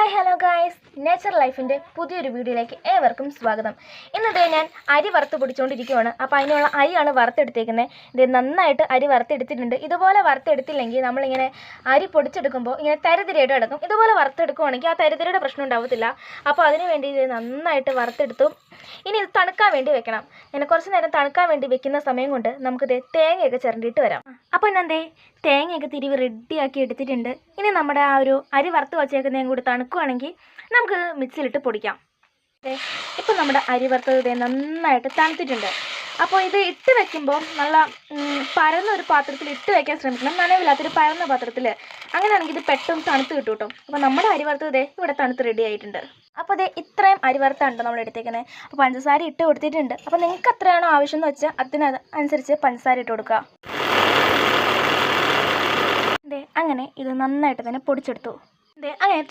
Hi hello guys, nature ലൈഫിൻ്റെ പുതിയൊരു വീഡിയോയിലേക്ക് ഏവർക്കും സ്വാഗതം. ഇന്നതേ ഞാൻ അരി വറുത്ത് പൊടിച്ചുകൊണ്ടിരിക്കുകയാണ്. അപ്പോൾ അതിനുള്ള അരിയാണ് വറുത്തെടുത്തേക്കുന്നത്. ഇത് നന്നായിട്ട് അരി വറുത്തെടുത്തിട്ടുണ്ട്. ഇതുപോലെ വറുത്തെടുത്തില്ലെങ്കിൽ നമ്മളിങ്ങനെ അരി പൊടിച്ചെടുക്കുമ്പോൾ ഇങ്ങനെ തരിതരിയായിട്ട് കിടക്കും. ഇതുപോലെ വറുത്തെടുക്കുകയാണെങ്കിൽ ആ തരിതരിയുടെ പ്രശ്നം ഉണ്ടാവത്തില്ല. അപ്പോൾ അതിന് വേണ്ടി ഇത് നന്നായിട്ട് വറുത്തെടുത്തു. ഇനി ഇത് തണുക്കാൻ വേണ്ടി വെക്കണം. ഞാൻ കുറച്ച് നേരം തണുക്കാൻ വേണ്ടി വെക്കുന്ന സമയം കൊണ്ട് നമുക്കിത് തേങ്ങയൊക്കെ ചിരണ്ടിയിട്ട് വരാം. അപ്പോൾ ഞാൻ തേങ്ങയൊക്കെ തിരിവ് റെഡിയാക്കി എടുത്തിട്ടുണ്ട്. ഇനി നമ്മുടെ ആ ഒരു അരി വറുത്ത് വച്ചേക്കുന്നതും കൂടി തണുക്കുകയാണെങ്കിൽ നമുക്ക് മിക്സിയിലിട്ട് പൊടിക്കാം. ഇപ്പം നമ്മുടെ അരി വറുത്തത് നന്നായിട്ട് തണുത്തിട്ടുണ്ട്. അപ്പോൾ ഇത് ഇട്ട് വെക്കുമ്പോൾ നല്ല പരന്ന ഒരു പാത്രത്തിൽ ഇട്ട് വയ്ക്കാൻ ശ്രമിക്കണം, നനവില്ലാത്തൊരു പരന്ന പാത്രത്തിൽ. അങ്ങനെയാണെങ്കിൽ ഇത് പെട്ടെന്ന് തണുത്ത് കിട്ടും കേട്ടോ. അപ്പോൾ നമ്മുടെ അരി വറുത്തത് ഇവിടെ തണുത്ത് റെഡി ആയിട്ടുണ്ട്. അപ്പോൾ ഇത്രയും അരി വറുത്താണ് നമ്മൾ എടുത്തേക്കുന്നത്. അപ്പോൾ പഞ്ചസാര ഇട്ട് കൊടുത്തിട്ടുണ്ട്. അപ്പോൾ നിങ്ങൾക്ക് എത്രയാണോ ആവശ്യം എന്ന് വെച്ചാൽ അതിനനുസരിച്ച് പഞ്ചസാര ഇട്ട് കൊടുക്കുക. അങ്ങനെ ഇത് നന്നായിട്ട് തന്നെ പൊടിച്ചെടുത്തു. അങ്ങനെ